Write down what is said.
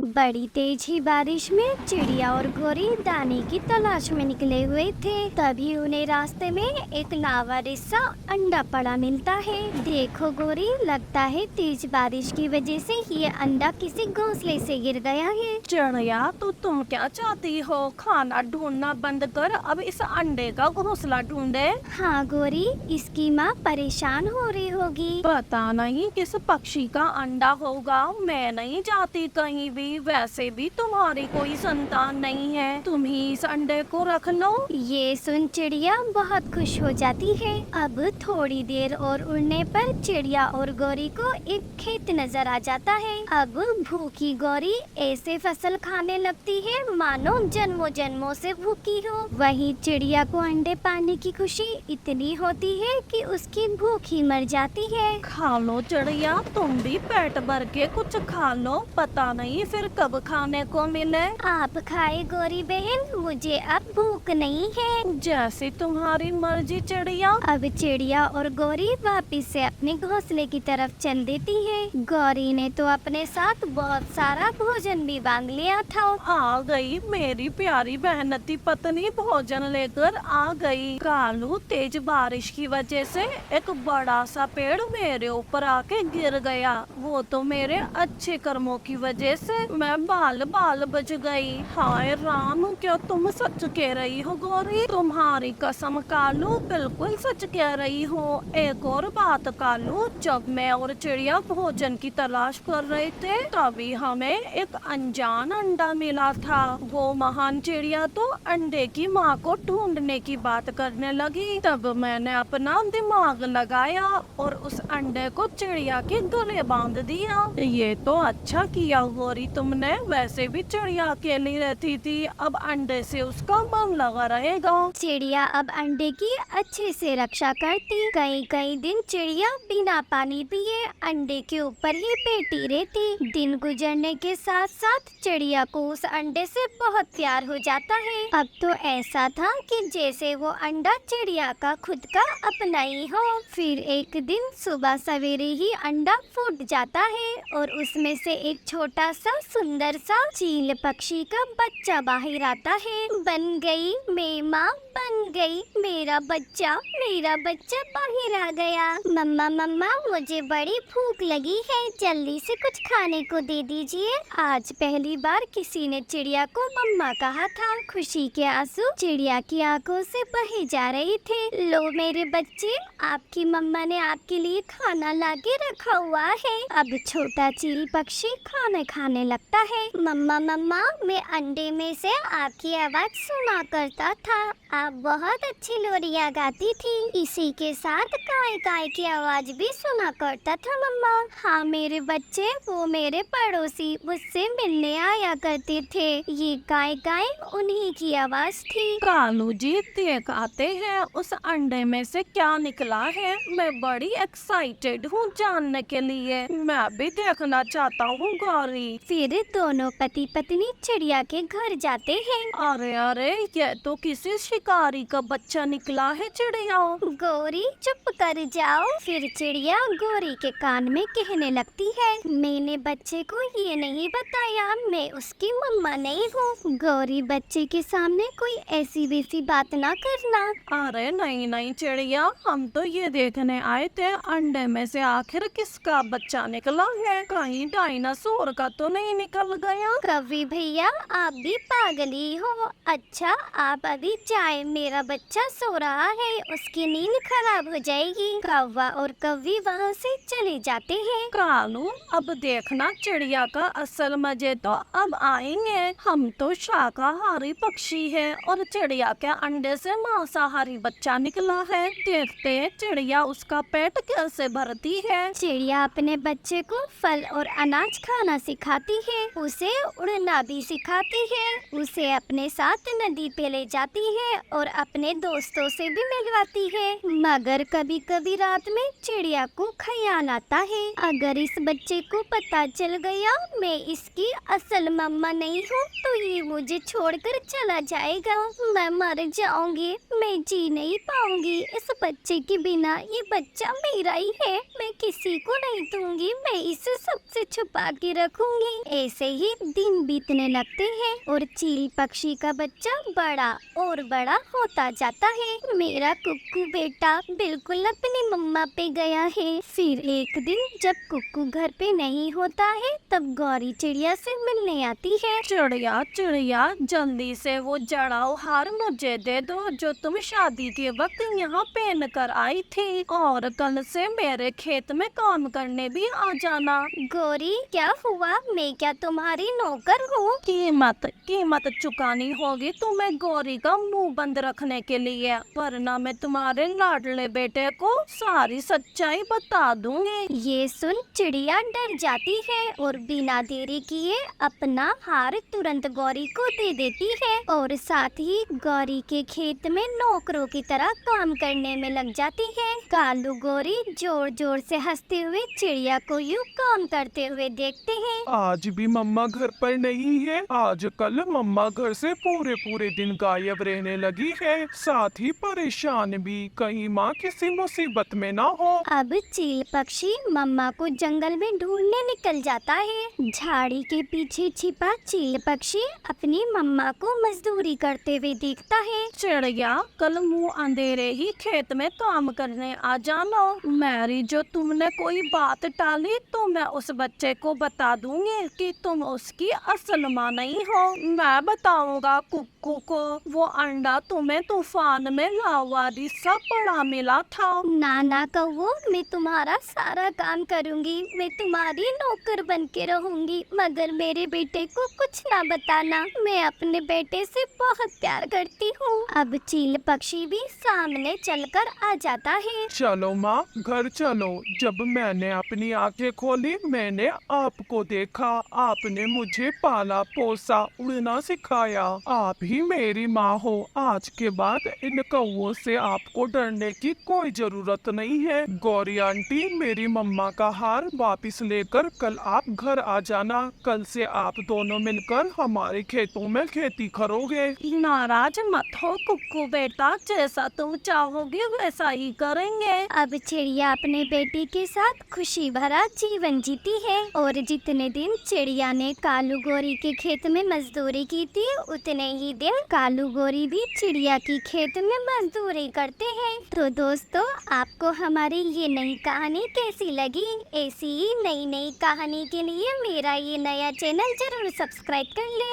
बड़ी तेज ही बारिश में चिड़िया और गोरी दाने की तलाश में निकले हुए थे। तभी उन्हें रास्ते में एक लावा रिस्सा अंडा पड़ा मिलता है। देखो गोरी, लगता है तेज बारिश की वजह से ये अंडा किसी घोंसले से गिर गया है। चिड़िया, तो तुम क्या चाहती हो? खाना ढूंढना बंद कर, अब इस अंडे का घोंसला ढूंढे। हाँ गोरी, इसकी माँ परेशान हो रही होगी। पता नहीं किस पक्षी का अंडा होगा। मैं नहीं जाती कहीं भी। वैसे भी तुम्हारी कोई संतान नहीं है, तुम ही इस अंडे को रख लो। ये सुन चिड़िया बहुत खुश हो जाती है। अब थोड़ी देर और उड़ने पर चिड़िया और गौरी को एक खेत नजर आ जाता है। अब भूखी गौरी ऐसे फसल खाने लगती है मानो जन्मों जन्मों से भूखी हो। वहीं चिड़िया को अंडे पाने की खुशी इतनी होती है कि उसकी भूख ही मर जाती है। खा लो चिड़िया, तुम भी पेट भर के कुछ खा लो, पता नहीं फिर कब खाने को मिले। आप खाए गौरी बहन, मुझे अब भूख नहीं है। जैसी तुम्हारी मर्जी चिड़िया। अब चिड़िया और गौरी वापिस से अपने घोंसले की तरफ चल देती है। गौरी ने तो अपने साथ बहुत सारा भोजन भी बांध लिया था। आ गई मेरी प्यारी मेहनती पत्नी, भोजन लेकर आ गई। कालू, तेज बारिश की वजह से एक बड़ा सा पेड़ मेरे ऊपर आके गिर गया। वो तो मेरे अच्छे कर्मों की वजह से मैं बाल बाल बच गई। हाय राम, क्या तुम सच कह रही हो गौरी? तुम्हारी कसम कालू, बिल्कुल सच कह रही हो। एक और बात कालू, जब मैं और चिड़िया भोजन की तलाश कर रहे थे तभी हमें एक अनजान अंडा मिला था। वो महान चिड़िया तो अंडे की माँ को ढूंढने की बात करने लगी। तब मैंने अपना दिमाग लगाया और उस अंडे को चिड़िया के गले बांध दिया। ये तो अच्छा किया गौरी तुमने। वैसे भी चिड़िया अकेली रहती थी, अब अंडे से उसका मन लगा रहेगा। चिड़िया अब अंडे की अच्छे से रक्षा करती। कई कई दिन चिड़िया बिना पानी पिए अंडे के ऊपर ही बैठी रहती। दिन गुजरने के साथ साथ चिड़िया को उस अंडे से बहुत प्यार हो जाता है। अब तो ऐसा था कि जैसे वो अंडा चिड़िया का खुद का अपना ही हो। फिर एक दिन सुबह सवेरे ही अंडा फूट जाता है और उसमें से एक छोटा सा सुंदर सा चील पक्षी का बच्चा बाहर आता है। बन गई मैं माँ, बन गई, मेरा बच्चा बाहर आ गया। मम्मा मम्मा, मुझे बड़ी भूख लगी है, जल्दी से कुछ खाने को दे दीजिए। आज पहली बार किसी ने चिड़िया को मम्मा कहा था। खुशी के आंसू चिड़िया की आंखों से बहे जा रहे थे। लो मेरे बच्चे, आपकी मम्मा ने आपके लिए खाना लाके रखा हुआ है। अब छोटा चील पक्षी खाना खाने लगता है। मम्मा मम्मा, मैं अंडे में से आपकी आवाज सुना करता था। आप बहुत अच्छी लोरियां गाती थी। इसी के साथ काय काय की आवाज भी सुना करता था मम्मा। हाँ मेरे बच्चे, वो मेरे पड़ोसी मुझसे मिलने आया करते थे। ये काय काय उन्हीं की आवाज थी। कालू जी, देख आते हैं उस अंडे में से क्या निकला है। मैं बड़ी एक्साइटेड हूँ जानने के लिए। मैं भी देखना चाहता हूँ गौरी। फिर दोनों पति पत्नी चिड़िया के घर जाते हैं। अरे अरे, ये तो किसी शिकारी का बच्चा निकला है चिड़िया। गौरी चुप कर जाओ। फिर चिड़िया गौरी के कान में कहने लगती है, मैंने बच्चे को ये नहीं बताया, मैं उसकी मम्मा नहीं हूँ। गौरी, बच्चे के सामने कोई ऐसी वैसी बात ना करना। अरे नहीं नहीं चिड़िया, हम तो ये देखने आए थे अंडे में से आखिर किसका बच्चा निकला है। कहीं डायनासोर का तो नहीं निकल गया। कवि भैया, आप भी पागली हो। अच्छा आप अभी जाए, मेरा बच्चा सो रहा है, उसकी नींद खराब हो जाएगी। कौवा और कवि वहाँ से चले जाते हैं। कालू, अब देखना चिड़िया का असल मजे तो अब आएंगे। हम तो शाकाहारी पक्षी हैं और चिड़िया के अंडे से मांसाहारी बच्चा निकला है। देखते हैं चिड़िया उसका पेट कैसे भरती है। चिड़िया अपने बच्चे को फल और अनाज खाना सिखाती है, उसे उड़ना भी सिखाती है, उसे अपने साथ नदी पे ले जाती है और अपने दोस्तों से भी मिलवाती है। मगर कभी कभी रात में चिड़िया को ख्याल आता है, अगर इस बच्चे को पता चल गया मैं इसकी असल मम्मा नहीं हूँ तो ये मुझे छोड़कर चला जाएगा, मैं मर जाऊंगी, मैं जी नहीं पाऊंगी इस बच्चे के बिना, ये बच्चा मेरा ही है, मैं किसी को नहीं दूंगी, मैं इसे सबसे छुपा के रखूंगी। ऐसे ही दिन बीतने लगते हैं और चील पक्षी का बच्चा बड़ा और बड़ा होता जाता है। मेरा कुक्कू बेटा बिल्कुल अपनी मम्मा पे गया है। फिर एक दिन जब कुक्कू घर पे नहीं होता है तब गौरी चिड़िया से मिलने आती है। चिड़िया चिड़िया जल्दी से वो जड़ाऊ हार मुझे दे दो जो तुम शादी के वक्त यहाँ पहन कर आई थी, और कल से मेरे खेत में काम करने भी आ जाना। गौरी क्या हुआ, मैं क्या तुम्हारी नौकर हूँ? कीमत चुकानी होगी तुम्हें गौरी का मुंह बंद रखने के लिए, वरना मैं तुम्हारे लाडले बेटे को सारी सच्चाई बता दूंगी। ये सुन चिड़िया डर जाती है और बिना देरी किए अपना हार तुरंत गौरी को दे देती है और साथ ही गौरी के खेत में नौकरों की तरह काम करने में लग जाती है। कालू गौरी जोर जोर से हंसते हुए चिड़िया को यूं काम करते हुए देखते हैं। आज भी मम्मा घर पर नहीं है, आजकल मम्मा घर से पूरे पूरे दिन गायब रहने लगी है, साथ ही परेशान भी, कहीं माँ किसी मुसीबत में ना हो। अब चील पक्षी मम्मा को जंगल में ढूंढने निकल जाता है। झाड़ी के पीछे छिपा चील पक्षी अपनी मम्मा को मजदूरी करते हुए देखता है। चिड़िया कल मुंह अंधेरे ही खेत में काम करने आ जाना, मैरी जो तुमने कोई बात टाली तो मैं उस बच्चे को बता दूंगी कि तुम उसकी असल माँ नहीं हो। मैं बताऊंगा कुक्कू को वो अंडा तुम्हें तूफान में लावारिस सा पड़ा मिला था। नाना कौवो, मैं तुम्हारा सारा काम करूंगी, मैं तुम्हारी नौकर बन के रहूंगी, मगर मेरे बेटे को कुछ ना बताना, मैं अपने बेटे से बहुत प्यार करती हूँ। अब चील पक्षी भी सामने चलकर आ जाता है। चलो माँ घर चलो, जब मैंने अपनी आंखें खोली मैंने आपको देखा, आपने मुझे पाला पोसा उड़ना सिखाया, आप ही मेरी माँ हो, आज के बाद इन कौवों से आपको डरने की कोई जरूरत नहीं है। गौरी आंटी मेरी मम्मा का हार वापस लेकर कल आप घर आ जाना, कल से आप दोनों मिलकर हमारे खेतों में खेती करोगे। नाराज मत हो कुक्कू बेटा, जैसा तुम चाहोगे वैसा ही करेंगे। अब चिड़िया अपने बेटे के साथ खुशी भरा जीवन जीती है और जितने दिन चिड़िया ने कालू गौरी के खेत में मजदूरी की थी उतने ही दिन कालू गौरी भी चिड़िया की खेत में मजदूरी करते हैं। तो दोस्तों आपको हमारी ये नई कहानी कैसी लगी? ऐसी ही नई नई कहानी के लिए मेरा ये नया चैनल जरूर सब्सक्राइब कर लें।